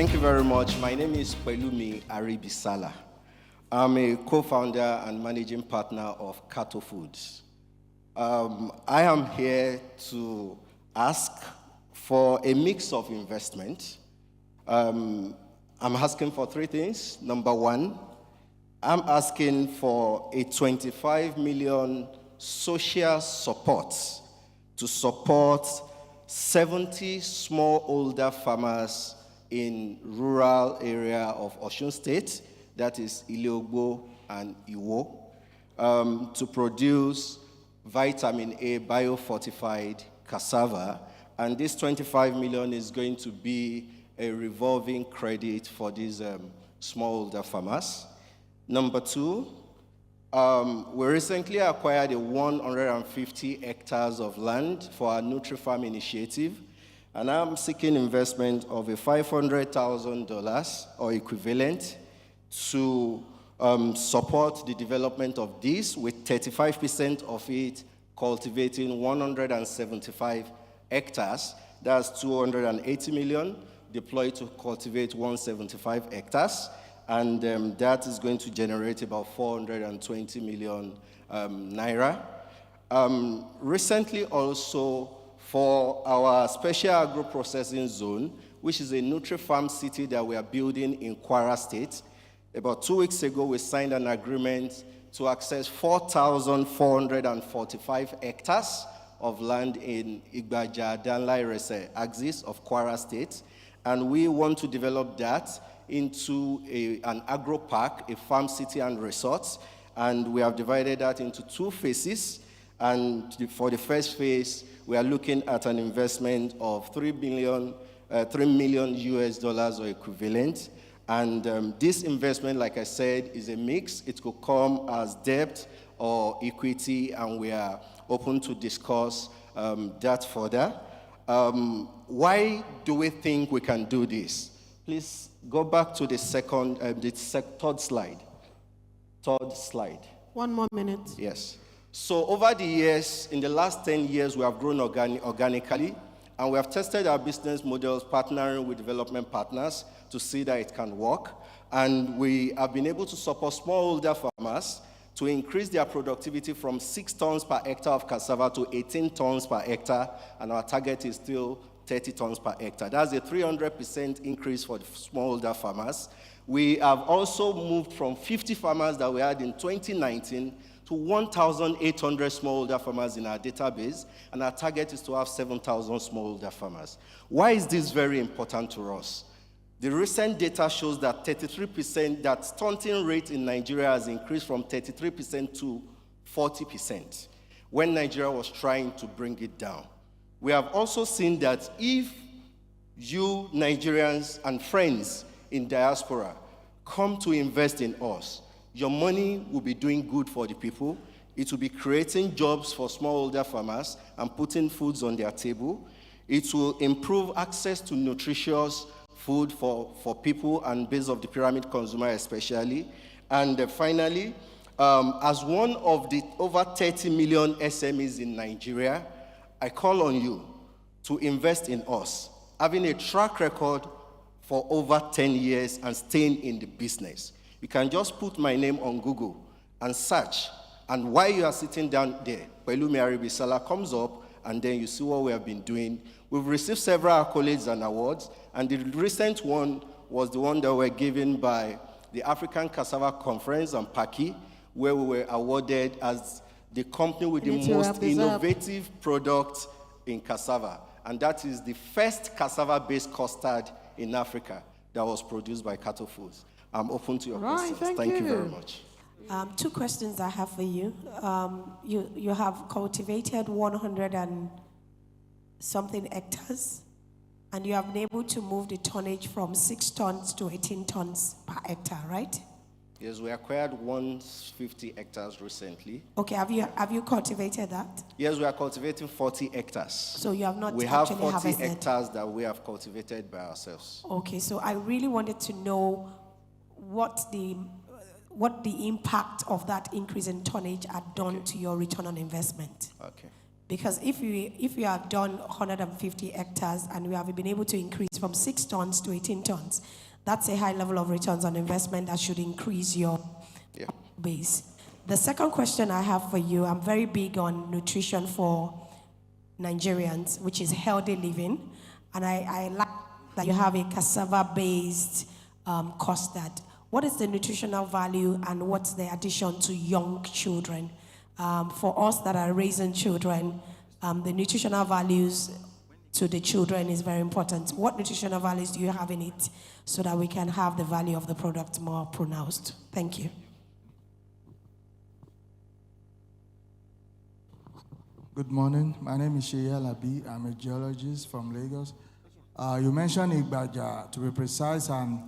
Thank you very much. My name is Pelumi Aribisala. I'm a co-founder and managing partner of Cato Foods. I am here to ask for a mix of investment. I'm asking for three things. Number one, I'm asking for a 25 million social support to support 70 smallholder farmers in rural area of Osun State, that is Ileogbo and Iwo, to produce vitamin A biofortified cassava. And this 25 million is going to be a revolving credit for these smallholder farmers. Number two, we recently acquired 150 hectares of land for our NutriFarm initiative, and I'm seeking investment of a $500,000 or equivalent to support the development of this, with 35% of it cultivating 175 hectares. That's 280 million deployed to cultivate 175 hectares. And that is going to generate about 420 million naira. Recently also, for our special agro-processing zone, which is a NutriFarm city that we are building in Kwara State, about 2 weeks ago, we signed an agreement to access 4,445 hectares of land in Igbaja, Danlai Rese axis of Kwara State. And we want to develop that into an agro park, a farm city and resorts. And we have divided that into two phases. And for the first phase, we are looking at an investment of $3 million US or equivalent. And this investment, like I said, is a mix. It could come as debt or equity, and we are open to discuss that further. Why do we think we can do this? Please go back to the third slide. Third slide. 1 more minute. Yes. So over the years, in the last 10 years, we have grown organically, and we have tested our business models, partnering with development partners to see that it can work. And we have been able to support smallholder farmers to increase their productivity from 6 tons per hectare of cassava to 18 tons per hectare, and our target is still 30 tons per hectare. That's a 300% increase for the smallholder farmers. We have also moved from 50 farmers that we had in 2019 to 1,800 smallholder farmers in our database, and our target is to have 7,000 smallholder farmers. Why is this very important to us? The recent data shows that 33%, that stunting rate in Nigeria has increased from 33% to 40% when Nigeria was trying to bring it down. We have also seen that if you Nigerians and friends in diaspora come to invest in us, your money will be doing good for the people. It will be creating jobs for smallholder farmers and putting foods on their table. It will improve access to nutritious food for people and base of the pyramid consumer especially. And finally, as one of the over 30 million SMEs in Nigeria, I call on you to invest in us, having a track record for over 10 years and staying in the business. You can just put my name on Google and search, and while you are sitting down there, Pelumi Aribisala comes up, and then you see what we have been doing. We've received several accolades and awards, and the recent one was the one that were given by the African Cassava Conference and PACI, where we were awarded as the company with the most innovative product in cassava. And that is the first cassava-based custard in Africa that was produced by Cato Foods. I'm open to your questions. Thank you very much. 2 questions I have for you. You have cultivated 100 and something hectares, and you have been able to move the tonnage from 6 tons to 18 tons per hectare, right? Yes, we acquired 150 hectares recently. Okay, have you cultivated that? Yes, we are cultivating 40 hectares. So you have not We have actually 40 harvested. hectares that we have cultivated by ourselves. Okay, so I really wanted to know what the impact of that increase in tonnage had done to your return on investment. Okay. Because if you have done 150 hectares and we have been able to increase from 6 tons to 18 tons, that's a high level of returns on investment that should increase your base. The second question I have for you, I'm very big on nutrition for Nigerians, which is healthy living. And I like that you have a cassava-based custard. What is the nutritional value and what's the addition to young children? For us that are raising children, the nutritional values to the children is very important. What nutritional values do you have in it so that we can have the value of the product more pronounced? Thank you. Good morning. My name is Sheyi Alabi. I'm a geologist from Lagos. You mentioned Igbaja, to be precise, and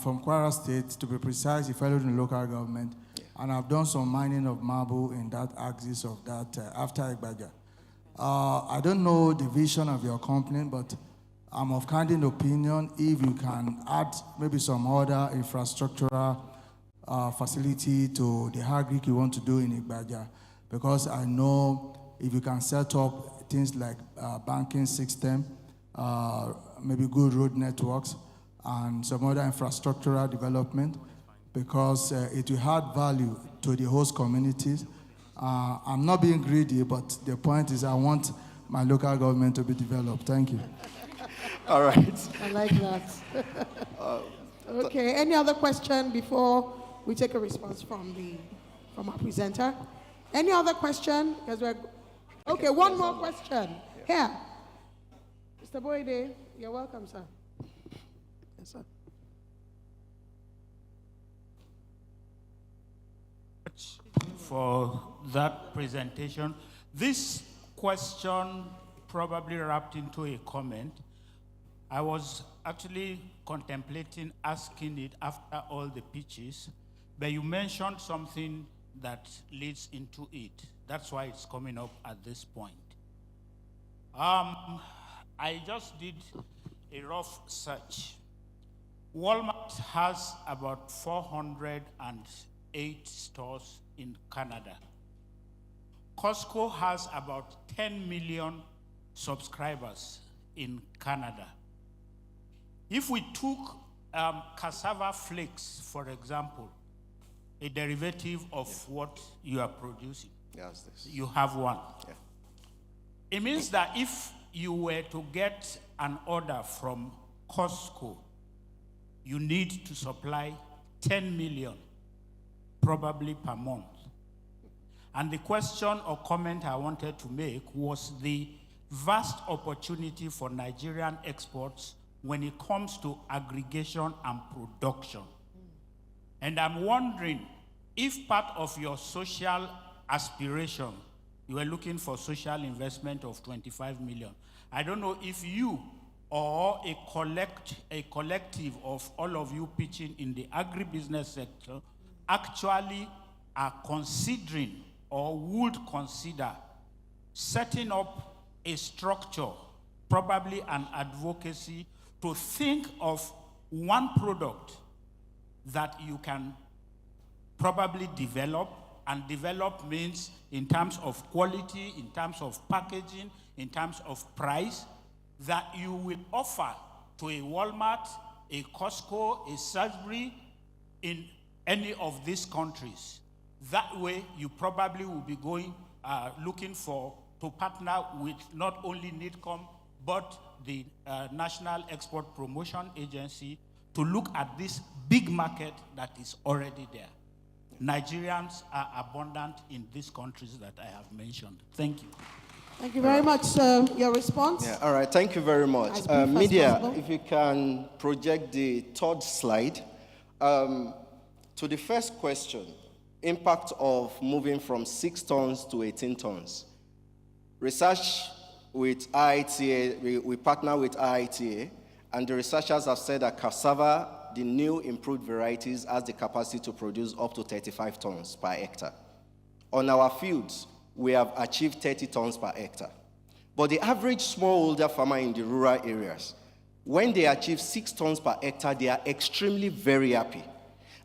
from Kwara State, to be precise, if I live in the local government. And I've done some mining of marble in that axis of that after Agribusiness. I don't know the vision of your company, but I'm of candid opinion if you can add maybe some other infrastructural facility to the agric you want to do in Agribusiness, because I know if you can set up things like banking system, maybe good road networks, and some other infrastructural development, because it will add value to the host communities. I'm not being greedy, but the point is I want my local government to be developed. Thank you. All right. I like that. Okay, any other question before we take a response from our presenter? Any other question? Because okay, one more question. Here. Mr. Boyde, you're welcome, sir. Yes, sir. For that presentation. This question probably wrapped into a comment. I was actually contemplating asking it after all the pitches, but you mentioned something that leads into it. That's why it's coming up at this point. I just did a rough search. Walmart has about 408 stores in Canada. Costco has about 10 million subscribers in Canada. If we took cassava flakes, for example, a derivative of what you are producing, you have one. Yeah. It means that if you were to get an order from Costco, you need to supply 10 million, probably per month. And the question or comment I wanted to make was the vast opportunity for Nigerian exports when it comes to aggregation and production. And I'm wondering if part of your social aspiration, you were looking for social investment of 25 million. I don't know if you or a collective of all of you pitching in the agribusiness sector actually are considering or would consider setting up a structure, probably an advocacy, to think of one product that you can probably develop, and develop means in terms of quality, in terms of packaging, in terms of price, that you will offer to a Walmart, a Costco, a Sainsbury's in any of these countries. That way, you probably will be going, looking to partner with not only NIDCOM, but the National Export Promotion Agency to look at this big market that is already there. Nigerians are abundant in these countries that I have mentioned. Thank you. Thank you very much, sir. Your response? Yeah, all right, thank you very much. Media, if you can project the third slide. To the first question, impact of moving from 6 tons to 18 tons. Research with IITA, we partner with IITA, and the researchers have said that cassava, the new improved varieties, has the capacity to produce up to 35 tons per hectare. On our fields, we have achieved 30 tons per hectare. But the average smallholder farmer in the rural areas, when they achieve 6 tons per hectare, they are extremely very happy.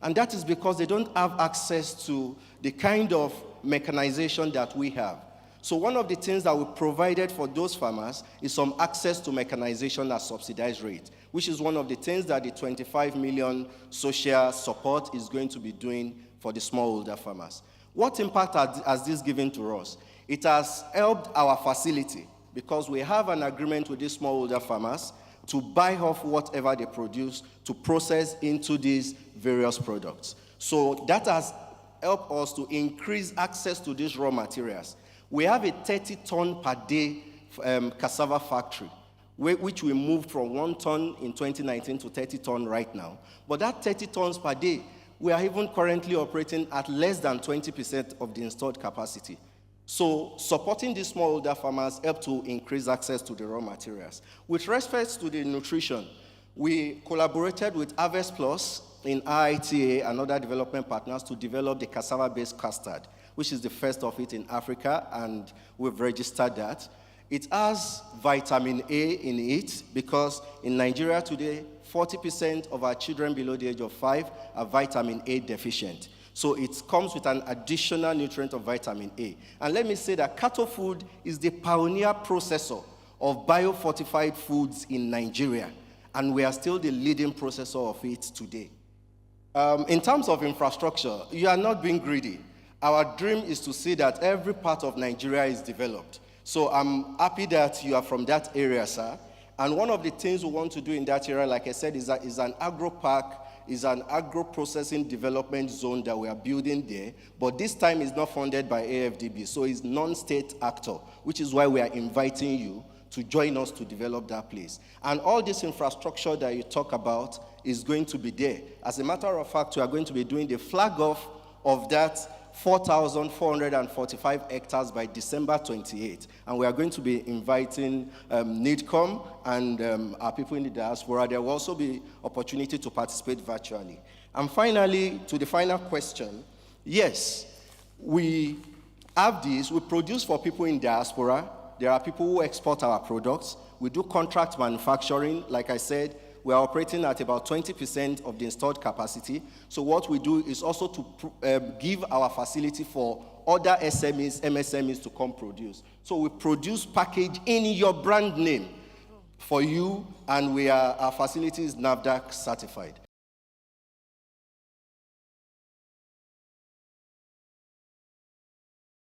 And that is because they don't have access to the kind of mechanization that we have. So one of the things that we provided for those farmers is some access to mechanization at subsidized rate, which is one of the things that the 25 million social support is going to be doing for the smallholder farmers. What impact has this given to us? It has helped our facility because we have an agreement with these smallholder farmers to buy off whatever they produce to process into these various products. So that has helped us to increase access to these raw materials. We have a 30-ton per day cassava factory, which we moved from 1 ton in 2019 to 30 ton right now. But that 30 tons per day, we are even currently operating at less than 20% of the installed capacity. So supporting these smallholder farmers help to increase access to the raw materials. With respect to the nutrition, we collaborated with Harvest Plus in IITA and other development partners to develop the cassava-based custard, which is the first of it in Africa, and we've registered that. It has vitamin A in it because in Nigeria today, 40% of our children below the age of 5 are vitamin A deficient. So it comes with an additional nutrient of vitamin A. And let me say that Cato Food is the pioneer processor of biofortified foods in Nigeria, and we are still the leading processor of it today. In terms of infrastructure, you are not being greedy. Our dream is to see that every part of Nigeria is developed. So I'm happy that you are from that area, sir. And one of the things we want to do in that area, like I said, is an agro park, is an agro-processing development zone that we are building there. But this time it's not funded by AFDB, so it's non-state actor, which is why we are inviting you to join us to develop that place. And all this infrastructure that you talk about is going to be there. As a matter of fact, we are going to be doing the flag off of that 4,445 hectares by December 28. And we are going to be inviting NIDCOM and our people in the diaspora. There will also be opportunity to participate virtually. And finally, to the final question, yes, we have this. We produce for people in diaspora. There are people who export our products. We do contract manufacturing. Like I said, we are operating at about 20% of the installed capacity. So what we do is also to give our facility for other SMEs, MSMEs to come produce. So we produce package in your brand name for you, and our facility is NAFDAC certified.